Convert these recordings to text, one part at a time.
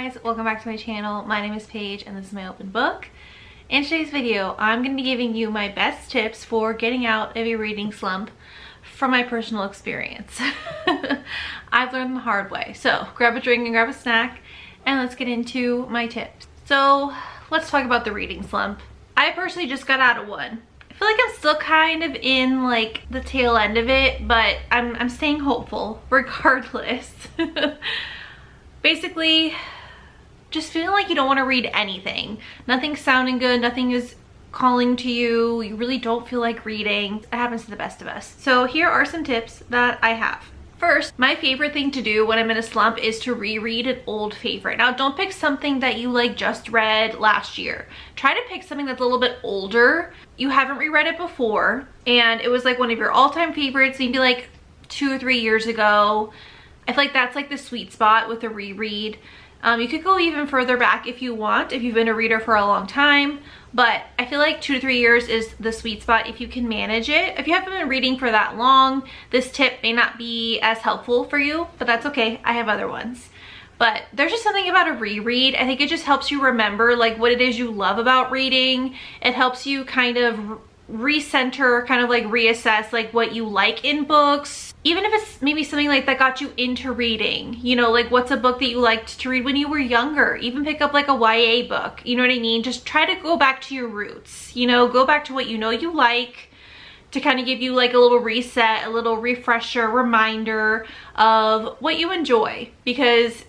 guys, welcome back to my channel. My name is Paige and this is my open book. In today's video, I'm going to be giving you my best tips for getting out of a reading slump from my personal experience. I've learned the hard way. So grab a drink and grab a snack and let's get into my tips. So let's talk about the reading slump. I personally just got out of one. I feel like I'm still kind of in like the tail end of it, but I'm staying hopeful regardless. Basically, just feeling like you don't want to read anything. Nothing's sounding good, nothing is calling to you, you really don't feel like reading. It happens to the best of us. So here are some tips that I have. First, my favorite thing to do when I'm in a slump is to reread an old favorite. Now, don't pick something that you like just read last year. Try to pick something that's a little bit older. You haven't reread it before, and it was like one of your all-time favorites, maybe like 2 or 3 years ago. I feel like that's like the sweet spot with a reread. You could go even further back if you want, if you've been a reader for a long time, but I feel like 2 to 3 years is the sweet spot if you can manage it. If you haven't been reading for that long, this tip may not be as helpful for you, but that's okay. I have other ones. But there's just something about a reread. I think it just helps you remember like what it is you love about reading. It helps you kind of recenter, kind of like reassess like what you like in books. Even if it's maybe something like that got you into reading, you know, like what's a book that you liked to read when you were younger? Even pick up like a YA book, you know what I mean? Just try to go back to your roots, you know, go back to what you know you like, to kind of give you like a little reset, a little refresher, reminder of what you enjoy, because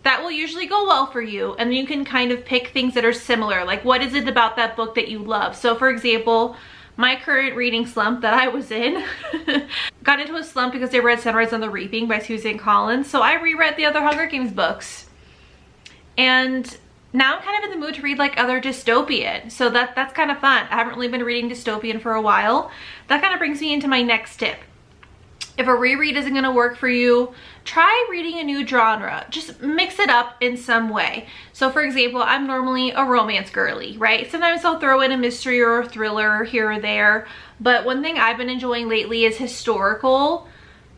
that will usually go well for you. And then you can kind of pick things that are similar, like what is it about that book that you love? So for example, my current reading slump that I was in got into a slump because I read Sunrise on the Reaping by Susan Collins. So I reread the other Hunger Games books. And now I'm kind of in the mood to read like other dystopian. So that's kind of fun. I haven't really been reading dystopian for a while. That kind of brings me into my next tip. If a reread isn't going to work for you, try reading a new genre. Just mix it up in some way. So for example, I'm normally a romance girly, right? Sometimes I'll throw in a mystery or a thriller here or there. But one thing I've been enjoying lately is historical.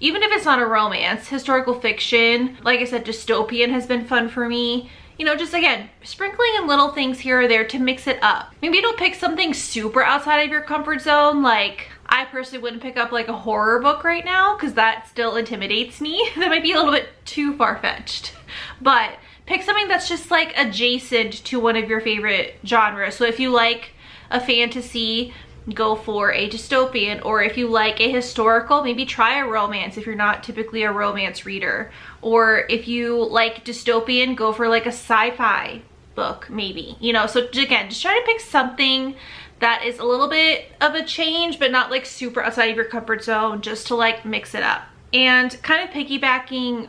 Even if it's not a romance, historical fiction. Like I said, dystopian has been fun for me. You know, just again, sprinkling in little things here or there to mix it up. Maybe don't pick something super outside of your comfort zone. Like, I personally wouldn't pick up like a horror book right now because that still intimidates me. That might be a little bit too far-fetched. But pick something that's just like adjacent to one of your favorite genres. So if you like a fantasy, go for a dystopian, or if you like a historical, maybe try a romance if you're not typically a romance reader. Or if you like dystopian, go for like a sci-fi book maybe, you know. So again, just try to pick something that is a little bit of a change, but not like super outside of your comfort zone, just to like mix it up. And kind of piggybacking,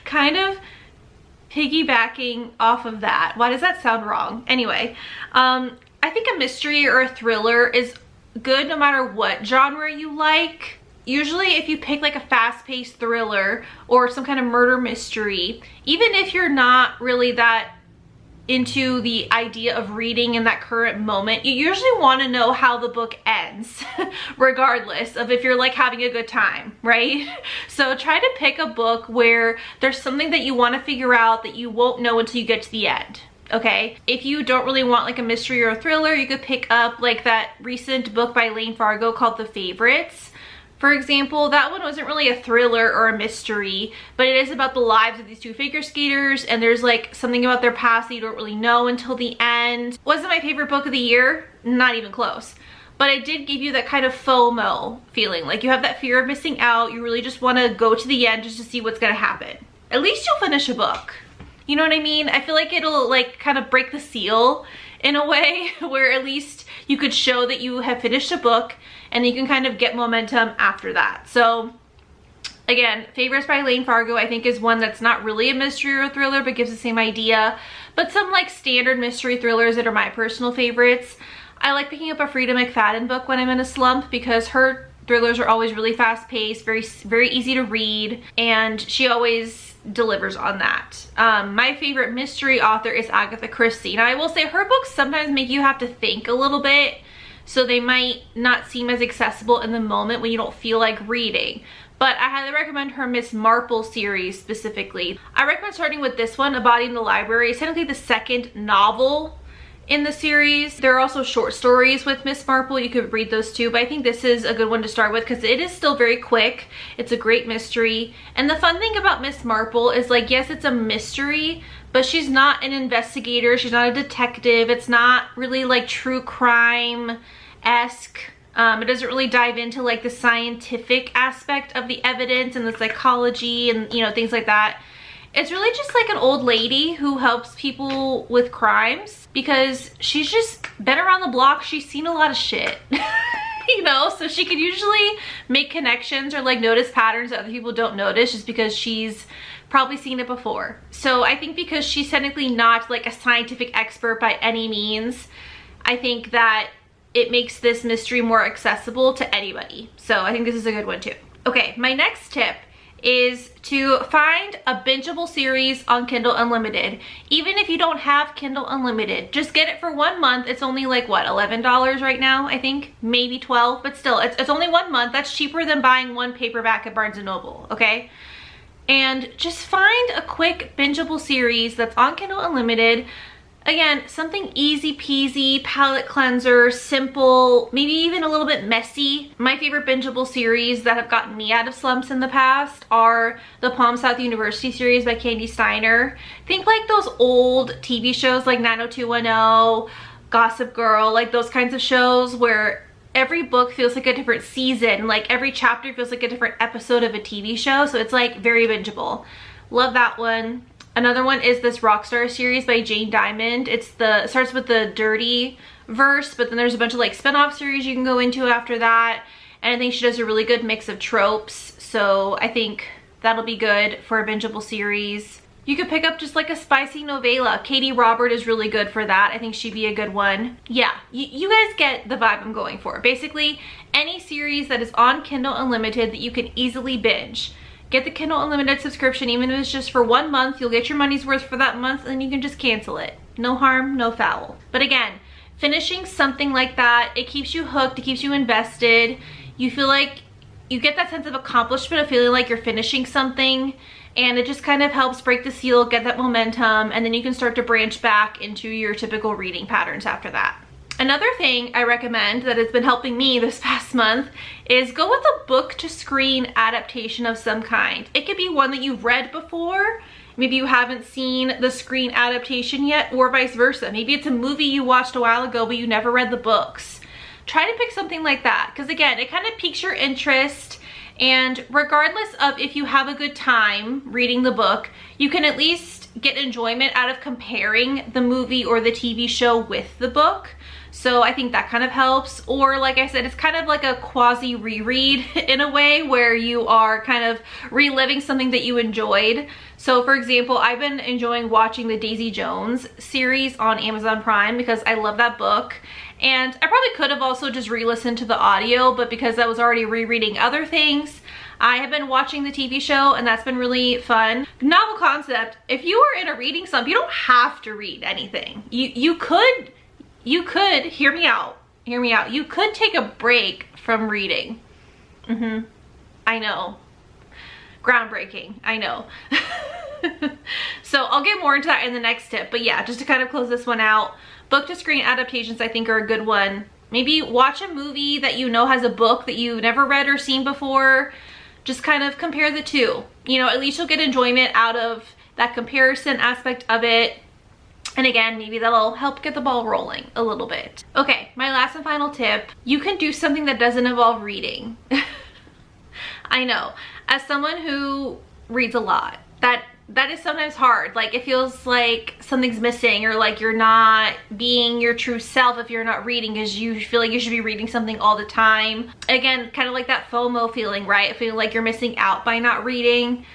kind of piggybacking off of that. Why does that sound wrong? Anyway, I think a mystery or a thriller is good no matter what genre you like. Usually if you pick like a fast-paced thriller or some kind of murder mystery, even if you're not really that into the idea of reading in that current moment, you usually want to know how the book ends, regardless of if you're like having a good time, right? So try to pick a book where there's something that you want to figure out that you won't know until you get to the end. Okay, if you don't really want like a mystery or a thriller, you could pick up like that recent book by Lane Fargo called The Favorites. For example, that one wasn't really a thriller or a mystery, but it is about the lives of these two figure skaters, and there's like something about their past that you don't really know until the end. Wasn't my favorite book of the year? Not even close. But it did give you that kind of FOMO feeling, like you have that fear of missing out. You really just want to go to the end just to see what's going to happen. At least you'll finish a book. You know what I mean? I feel like it'll like kind of break the seal in a way where at least you could show that you have finished a book and you can kind of get momentum after that. So again, Favorites by Lane Fargo I think is one that's not really a mystery or a thriller but gives the same idea. But some like standard mystery thrillers that are my personal favorites. I like picking up a Frida McFadden book when I'm in a slump because her thrillers are always really fast-paced, very easy to read, and she always delivers on that. My favorite mystery author is Agatha Christie. Now I will say her books sometimes make you have to think a little bit, so they might not seem as accessible in the moment when you don't feel like reading. but I highly recommend her Miss Marple series specifically. I recommend starting with this one, A Body in the Library. It's technically the second novel in the series. There are also short stories with Miss Marple. You could read those too, but I think this is a good one to start with because it is still very quick. It's a great mystery. And the fun thing about Miss Marple is, like, yes, it's a mystery, but she's not an investigator. She's not a detective. It's not really like true crime-esque. It doesn't really dive into like the scientific aspect of the evidence and the psychology and, you know, things like that. It's really just like an old lady who helps people with crimes because she's just been around the block. She's seen a lot of shit, you know, so she can usually make connections or like notice patterns that other people don't notice just because she's probably seen it before. So I think because she's technically not like a scientific expert by any means, I think that it makes this mystery more accessible to anybody. So I think this is a good one too. Okay, my next tip is to find a bingeable series on Kindle Unlimited. Even if you don't have Kindle Unlimited, just get it for 1 month. It's only like, what, $11 right now, I think? Maybe 12, but still, it's only 1 month. That's cheaper than buying one paperback at Barnes & Noble, okay? And just find a quick bingeable series that's on Kindle Unlimited. Again, something easy peasy, palate cleanser, simple, maybe even a little bit messy. My favorite bingeable series that have gotten me out of slumps in the past are the Palm South University series by Candy Steiner. Think like those old TV shows like 90210, Gossip Girl, like those kinds of shows where every book feels like a different season, like every chapter feels like a different episode of a TV show, so it's like very bingeable. Love that one. Another one is this Rockstar series by Jane Diamond. It starts with the Dirty verse, but then there's a bunch of like spin-off series you can go into after that. And I think she does a really good mix of tropes. So I think that'll be good for a bingeable series. You could pick up just like a spicy novella. Katie Robert is really good for that. I think she'd be a good one. Yeah, you guys get the vibe I'm going for. Basically, any series that is on Kindle Unlimited that you can easily binge. Get the Kindle Unlimited subscription, even if it's just for 1 month. You'll get your money's worth for that month and then you can just cancel it. No harm, no foul. But again, finishing something like that, it keeps you hooked, it keeps you invested. You feel like you get that sense of accomplishment of feeling like you're finishing something, and it just kind of helps break the seal, get that momentum, and then you can start to branch back into your typical reading patterns after that. Another thing I recommend that has been helping me this past month is go with a book to screen adaptation of some kind. It could be one that you've read before. Maybe you haven't seen the screen adaptation yet, or vice versa. Maybe it's a movie you watched a while ago but you never read the books. Try to pick something like that because again, it kind of piques your interest, and regardless of if you have a good time reading the book, you can at least get enjoyment out of comparing the movie or the TV show with the book. So I think that kind of helps. Or like I said, it's kind of like a quasi reread in a way where you are kind of reliving something that you enjoyed. So for example, I've been enjoying watching the Daisy Jones series on Amazon Prime because I love that book. And I probably could have also just re-listened to the audio, but because I was already rereading other things, I have been watching the TV show and that's been really fun. Novel concept. If you are in a reading slump, you don't have to read anything. You could, hear me out. You could take a break from reading. I know. Groundbreaking, I know. So I'll get more into that in the next tip, but yeah, just to kind of close this one out, book to screen adaptations I think are a good one. Maybe watch a movie that you know has a book that you've never read or seen before. Just kind of compare the two. You know, at least you'll get enjoyment out of that comparison aspect of it. And again, maybe that'll help get the ball rolling a little bit. Okay, my last and final tip. You can do something that doesn't involve reading. I know, as someone who reads a lot, that is sometimes hard. Like, it feels like something's missing, or like you're not being your true self if you're not reading, because you feel like you should be reading something all the time. Again, kind of like that FOMO feeling, right? Feeling like you're missing out by not reading.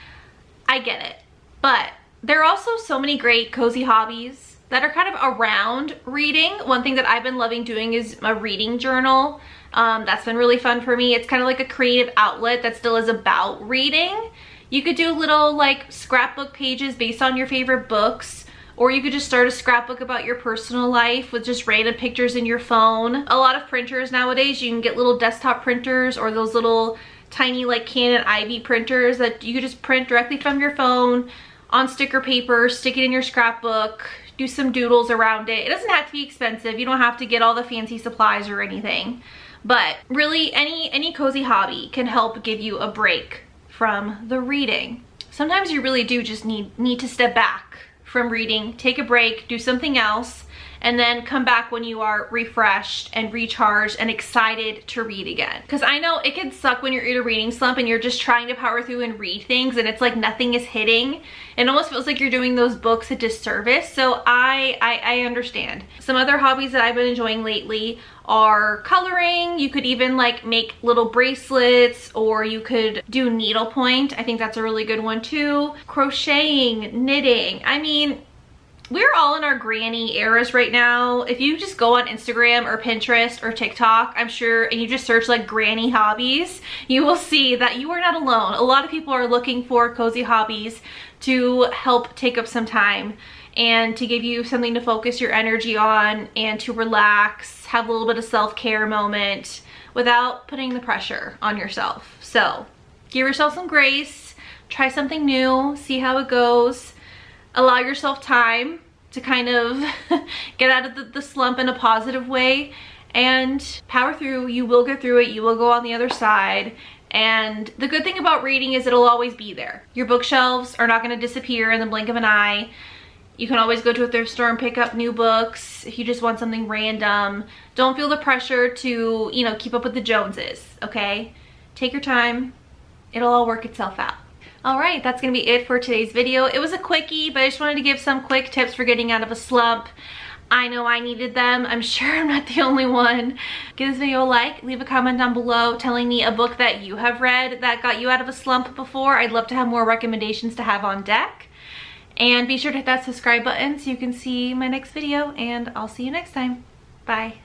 I get it. But there are also so many great cozy hobbies that are kind of around reading. One thing that I've been loving doing is a reading journal. That's been really fun for me. It's kind of like a creative outlet that still is about reading. You could do little like scrapbook pages based on your favorite books, or you could just start a scrapbook about your personal life with just random pictures in your phone. A lot of printers nowadays, you can get little desktop printers or those little tiny like Canon IV printers that you could just print directly from your phone on sticker paper, stick it in your scrapbook, do some doodles around it. It doesn't have to be expensive. You don't have to get all the fancy supplies or anything. But really, any cozy hobby can help give you a break from the reading. Sometimes you really do just need to step back from reading, take a break, do something else, and then come back when you are refreshed and recharged and excited to read again. Because I know it can suck when you're in a reading slump and you're just trying to power through and read things and it's like nothing is hitting. It almost feels like you're doing those books a disservice. So I understand. Some other hobbies that I've been enjoying lately are coloring. You could even like make little bracelets, or you could do needlepoint. I think that's a really good one too. Crocheting, knitting. I mean, we're all in our granny eras right now. If you just go on Instagram or Pinterest or TikTok, I'm sure, and you just search like granny hobbies, you will see that you are not alone. A lot of people are looking for cozy hobbies to help take up some time and to give you something to focus your energy on and to relax, have a little bit of self-care moment without putting the pressure on yourself. So give yourself some grace, try something new, see how it goes. Allow yourself time to kind of get out of the slump in a positive way and power through. You will get through it. You will go on the other side. And the good thing about reading is it'll always be there. Your bookshelves are not going to disappear in the blink of an eye. You can always go to a thrift store and pick up new books if you just want something random. Don't feel the pressure to, you know, keep up with the Joneses, okay? Take your time. It'll all work itself out. All right, that's gonna be it for today's video. It was a quickie, but I just wanted to give some quick tips for getting out of a slump. I know I needed them. I'm sure I'm not the only one. Give this video a like, leave a comment down below telling me a book that you have read that got you out of a slump before. I'd love to have more recommendations to have on deck. And be sure to hit that subscribe button so you can see my next video, and I'll see you next time. Bye.